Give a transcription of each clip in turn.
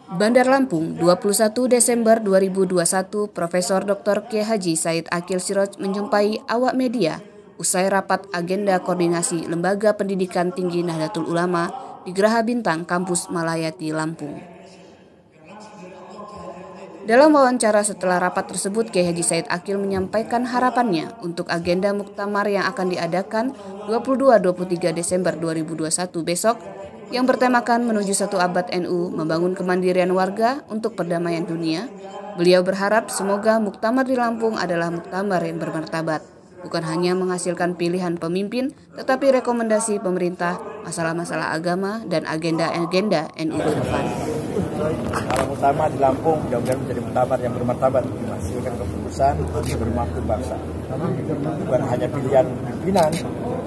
Bandar Lampung, 21 Desember 2021, Profesor Dr. Kiai Haji Said Akil Siroj menjumpai awak media usai rapat agenda koordinasi Lembaga Pendidikan Tinggi Nahdlatul Ulama di Geraha Bintang, Kampus Malayati, Lampung. Dalam wawancara setelah rapat tersebut, Kiai Haji Said Akil menyampaikan harapannya untuk agenda muktamar yang akan diadakan 22-23 Desember 2021 besok, yang bertemakan menuju satu abad NU, membangun kemandirian warga untuk perdamaian dunia. Beliau berharap semoga muktamar di Lampung adalah muktamar yang bermartabat, bukan hanya menghasilkan pilihan pemimpin, tetapi rekomendasi pemerintah, masalah-masalah agama, dan agenda-agenda NU ke depan. Kalau muktamar di Lampung mudah-mudahan menjadi muktamar yang bermartabat, menghasilkan keputusan yang bermakna bangsa. Bukan hanya pilihan pimpinan,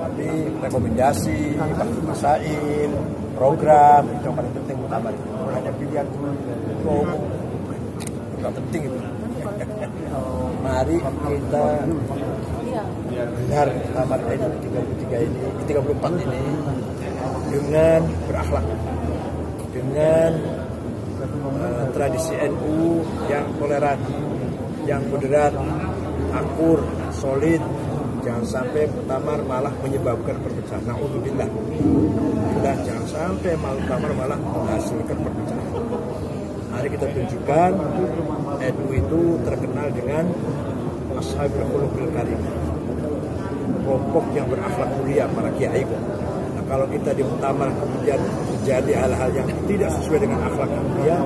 tapi rekomendasi, masail, program, itu yang paling penting muktamar. Bukan hanya pilihan ketua umum, juga penting itu. Mari kita dengar muktamar NU 34 ini dengan berakhlak, dengan tradisi NU yang toleran, yang moderat, akur, solid. Jangan sampai muktamar malah menyebabkan perpecahan. Na'udzubillah. Dan jangan sampai muktamar malah menghasilkan perpecahan. Mari kita tunjukkan NU itu terkenal dengan ashabul khuluqil karim, kelompok yang berakhlak mulia, para kiai. Nah, kalau kita di muktamar kemudian terjadi hal-hal yang tidak sesuai dengan akhlak mulia,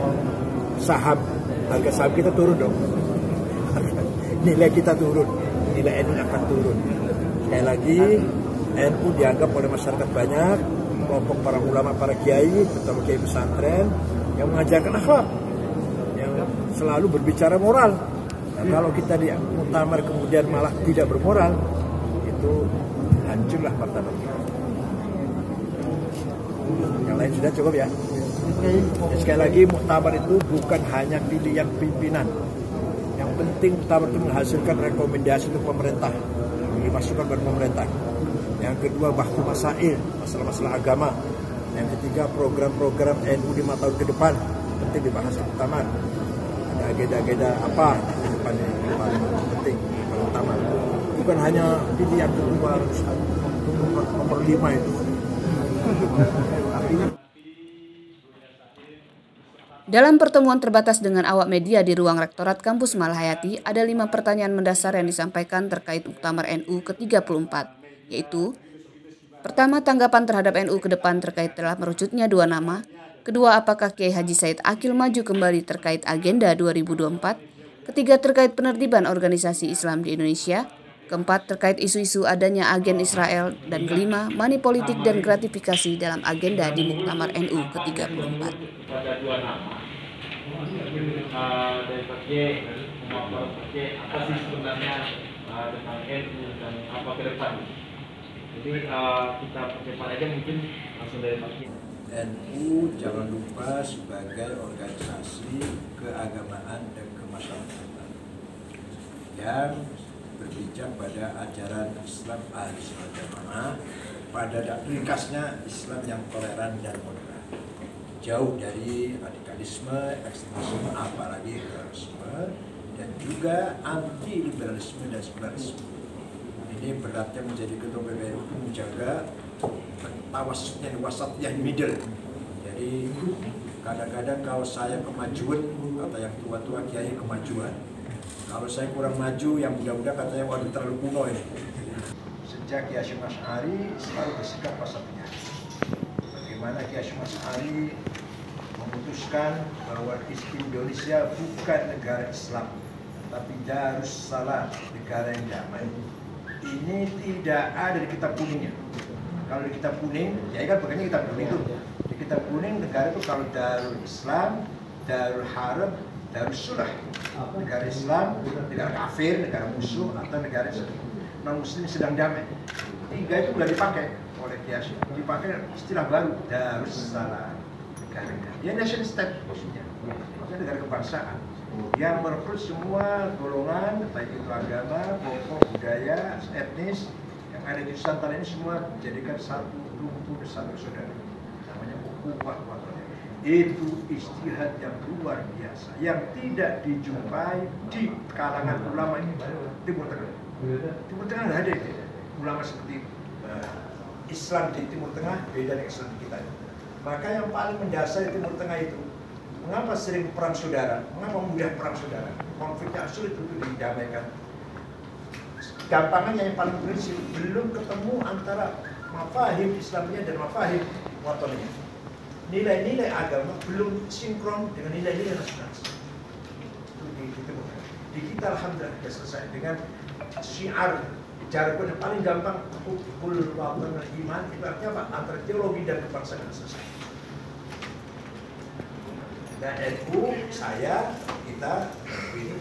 harga saham kita turun dong. Nilai kita turun, nilai NU akan turun. Sekali lagi, NU dianggap oleh masyarakat banyak, kelompok para ulama, para kiai, terutama kiai pesantren, yang mengajarkan akhlak, yang selalu berbicara moral. Nah, kalau kita di muktamar kemudian malah tidak bermoral, itu hancurlah martabat kita. Yang lain sudah cukup ya. Sekali lagi, muktamar itu bukan hanya pilihan pimpinan. Yang penting muktamar itu menghasilkan rekomendasi untuk pemerintah, dimasukkan pada pemerintah. Yang kedua, bahku masail, masalah-masalah agama. Yang ketiga, program-program NU 5 tahun ke depan penting dibahas di muktamar. Ada agenda-agenda apa di depan yang paling penting di muktamar. Bukan hanya pilihan kedua nomor 5 itu. Dalam pertemuan terbatas dengan awak media di ruang Rektorat Kampus Malayati, ada 5 pertanyaan mendasar yang disampaikan terkait muktamar NU ke-34, yaitu: pertama, tanggapan terhadap NU ke depan terkait telah merucutnya 2 nama. Kedua, apakah Kiai Haji Said Akil maju kembali terkait agenda 2024? Ketiga, terkait penertiban organisasi Islam di Indonesia. Keempat, terkait isu-isu adanya agen Israel. Dan kelima, money politik dan gratifikasi dalam agenda di muktamar NU ke-34. Dari Pak Kiai, apa sih sebenarnya tentang NU dan apa ke depan? Jadi kita percepat aja mungkin langsung dari Pak Kiai. NU jangan lupa sebagai organisasi keagamaan dan kemasyarakatan yang berpijak pada ajaran Islam Ahlussunnah wal Jamaah, pada ringkasnya Islam yang toleran dan moderat, jauh dari radikalisme, ekstremisme, apalagi terorisme, dan juga anti liberalisme dan sekularisme. Ini beratnya menjadi ketua PBNU itu menjaga tawasutnya di wasat yang middle. Jadi kadang-kadang kalau saya kemajuan, kata yang tua-tua kiai kemajuan. Kalau saya kurang maju, yang muda-muda katanya waduh terlalu kuno ini. Sejak Kiai Hasyim Asy'ari selalu bersikap wasatiyah. Bagaimana Kiai Hasyim Asy'ari memutuskan bahwa Indonesia bukan negara Islam, tapi Darussalam, negara yang damai. Ini tidak ada di kitab kuningnya. Kalau di kitab kuning, ya kan pakainya kitab kuning itu. Di kitab kuning negara itu kalau Darul Islam, Darul Harb, Darul Sulah. Negara Islam, negara kafir, negara musuh, atau negara non-muslim sedang damai. 3 itu sudah dipakai oleh Kiai. Dipakai istilah baru, Darussalam, negara. Ya nation state maksudnya. Maksudnya negara kebangsaan yang merekrut semua golongan, baik itu agama, kelompok, budaya, etnis yang ada di Nusantara ini semua dijadikan satu rumpun, satu saudara. Namanya ukhuwah wathoniyah. Itu ijtihad yang luar biasa, yang tidak dijumpai di kalangan ulama ini Timur Tengah. Timur Tengah nggak ada itu. Ulama seperti Islam di Timur Tengah beda dengan Islam di kita. Maka yang paling mendasar di Timur Tengah itu, mengapa sering perang saudara? Mengapa mudah perang saudara? Konfliknya sulit untuk didamaikan. Gampangannya yang paling prinsip, belum ketemu antara mafahim Islamnya dan mafahim watonnya. Nilai-nilai agama belum sinkron dengan nilai-nilai nasionalis. Itu di Timur Tengah. Di kita alhamdulillah sudah selesai dengan syiar jargon yang paling gampang, hubul watan iman, itu artinya apa? Antara teologi dan kebangsaan selesai. Dan NU, saya, kita ini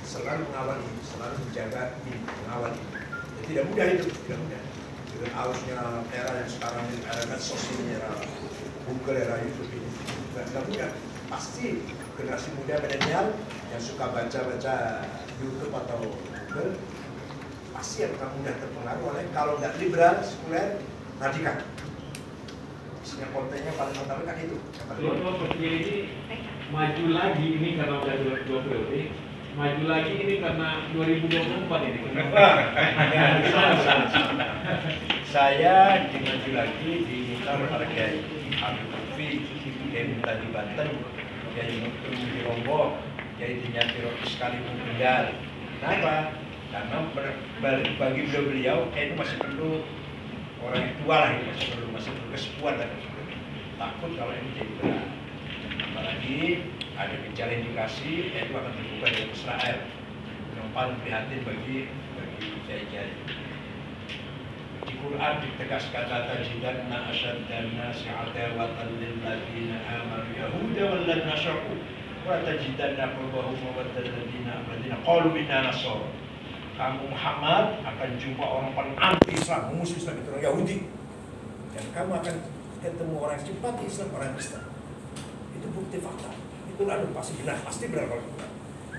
selalu mengawal ini, selalu menjaga ini, mengawal ini. Ya, tidak mudah itu, tidak mudah. Dengan arusnya era yang sekarang ini, era sosial, era Google, era YouTube ini, tidak mudah. Pasti generasi muda milenial yang suka baca-baca YouTube atau Google, pasti akan mudah terpengaruh oleh, kalau nggak liberal, sekuler, radikal. Isinya kontennya paling utama kan itu. Kalau seperti ini maju lagi ini karena udah 2 periode, maju lagi ini karena 2024 ini. Saya dimaju lagi diminta oleh Kiai Habib Lutfi, Kiai Mutadi Banten, Kiai Mutu di Lombok, Kiai Dinyatiro sekali meninggal. Kenapa? Karena bagi beliau itu masih perlu orang yang tua lah, masih perlu kesepuan dan takut kalau ini jadi berat. Apalagi ada gejala indikasi itu akan terbuka dengan Israel. Yang paling prihatin bagi kiai-kiai. Di Quran ditegaskan tajidanna asyaddan nasi adawatan lil ladzina amanu yahuda wal ladzina asyraku wa tajidanna qurrahum mawaddan ladzina qalu inna nasara. Kamu Muhammad akan jumpa orang paling anti Islam, musuh Islam itu orang Yahudi. Dan kamu akan ketemu orang yang simpati Islam, orang Kristen. Itu bukti fakta. Itu lalu pasti benar kalau itu.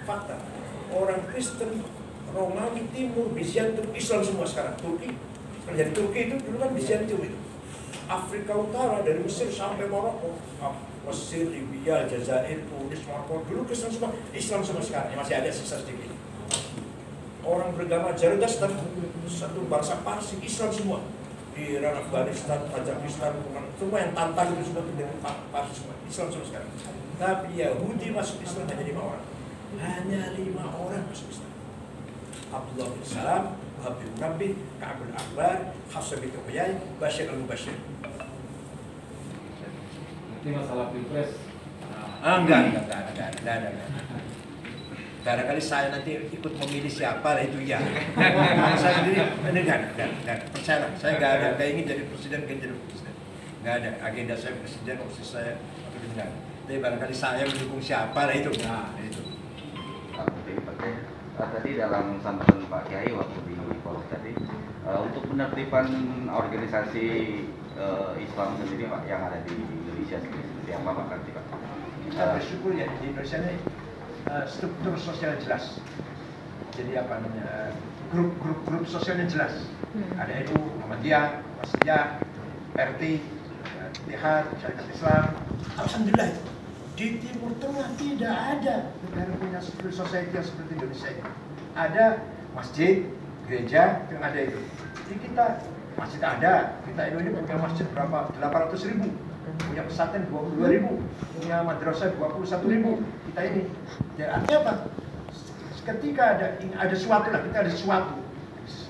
Fakta. Orang Kristen, Romawi Timur, Bizantium, Islam semua sekarang. Turki. Jadi Turki itu dulu kan Bizantium itu. Afrika Utara dari Mesir sampai Maroko, Mesir, Libya, Jazair, Tunis, Maroko, dulu Kristen semua, Islam semua sekarang. Masih ada sisa sedikit. Orang beragama Zoroaster, satu bangsa Parsi, Islam semua. Di Iran, Afghanistan, Tajikistan, semua yang tantang itu semua dengan Parsi semua. Islam semua sekarang. Tapi Yahudi masuk Islam hanya 5 orang. Hanya 5 orang masuk Islam. Abdullah bin Salam, Habib Nabi, Ka'ab al-Akbar, Hafsah bin Uyay, Bashir al-Mubashir. Nanti masalah pilpres. Enggak ada. Barangkali saya nanti ikut memilih siapa lah itu ya. Saya sendiri enggak. Percaya, saya nggak ada. Nggak ingin jadi presiden, nggak ada. Agenda saya presiden, posisi saya atau tidak. Tapi barangkali saya mendukung siapa lah itu. Nah, itu. Tadi dalam sambutan Pak Kiai waktu di Polres tadi, untuk penertiban organisasi Islam sendiri Pak yang ada di Indonesia seperti apa Pak nanti Pak? Kita bersyukur ya di Indonesia ini struktur sosial jelas. Jadi apa namanya, grup sosialnya jelas. Ada NU, Muhammadiyah, Wasiyah, RT, Ittihad, Syarikat Islam. Alhamdulillah di Timur Tengah tidak ada negara punya civil society yang seperti Indonesia ini. Ada masjid, gereja yang ada itu. Jadi kita masjid ada. Kita ini punya masjid berapa? 800.000. Punya pesantren 22.000, punya madrasah 21.000. Kita ini, ya artinya apa? Ketika ada suatu lah, kita ada sesuatu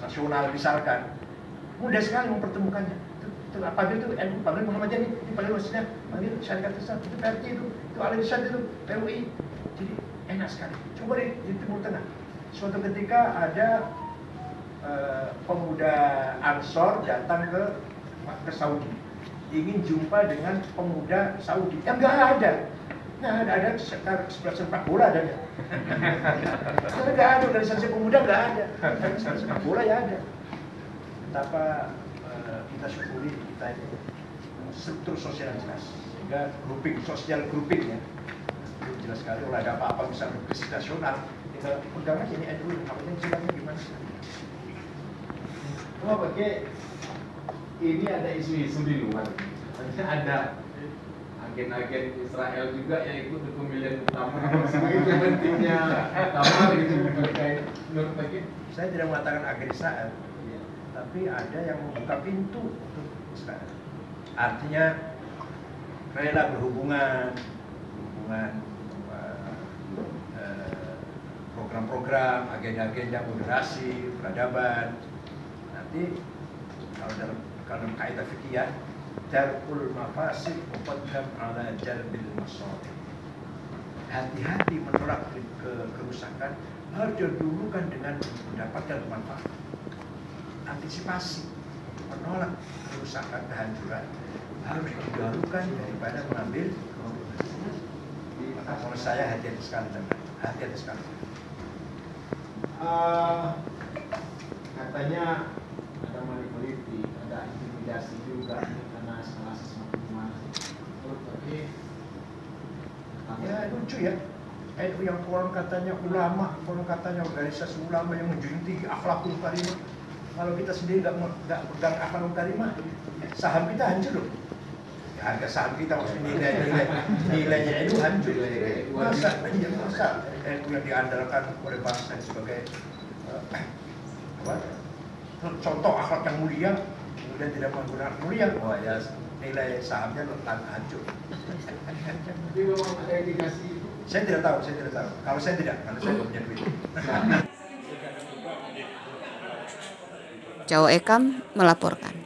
nasional misalkan, mudah sekali mempertemukannya. Itu apa itu NU, panggil Muhammadiyah ini panggil Wasiyah, panggil Syarikat Islam, itu PRT itu Al-Irsyad itu PUI. Jadi enak sekali. Coba deh di Timur Tengah. Suatu ketika ada pemuda Ansor datang ke Saudi, ingin jumpa dengan pemuda Saudi yang nggak ada. Nah, ada sepak bola ada. Nggak ada organisasi pemuda, nggak ada. Sepak bola ya ada. Betapa kita syukuri kita ini struktur sosial yang jelas, sehingga sosial grouping ya itu jelas sekali. Kalau ada apa-apa bisa berbasis nasional, kita pegang aja ini NU, namanya jiwanya gimana? Cuma pakai ini ada isu-isu di luar. Maksudnya ada agen-agen Israel juga yang ikut di pemilihan utama sebagai timnya utama gitu terkait menurut Pak. Saya tidak mengatakan agen Israel, tapi ada yang membuka pintu untuk Israel. Artinya rela berhubungan program-program, agenda-agenda moderasi, peradaban. Nanti kalau kaidah fikih, darul mafasid muqaddam ala jalbil masalih. Hati-hati menolak kerusakan harus didahulukan dengan mendapatkan manfaat. Antisipasi menolak kerusakan, kehancuran harus didahulukan daripada mengambil keuntungan. Maka kalau saya hati-hati sekali, hati-hati sekali. Katanya ada money politik, ada intimidasi juga karena salah sesuatu gimana. Tapi ya lucu ya. NU yang orang katanya ulama, orang katanya organisasi ulama yang menjunjung tinggi akhlakul karimah. Kalau kita sendiri nggak pegang akhlakul karimah, saham kita hancur loh. Ya, harga saham kita maksudnya nilainya NU hancur. Masa NU yang diandalkan oleh bangsa sebagai contoh akhlak yang mulia, kemudian tidak menggunakan mulia, wah ya nilai sahamnya hancur. tapi memang ada indikasi itu. Saya tidak tahu. Kalau saya tidak, karena saya punya duit. Cao Ekam melaporkan.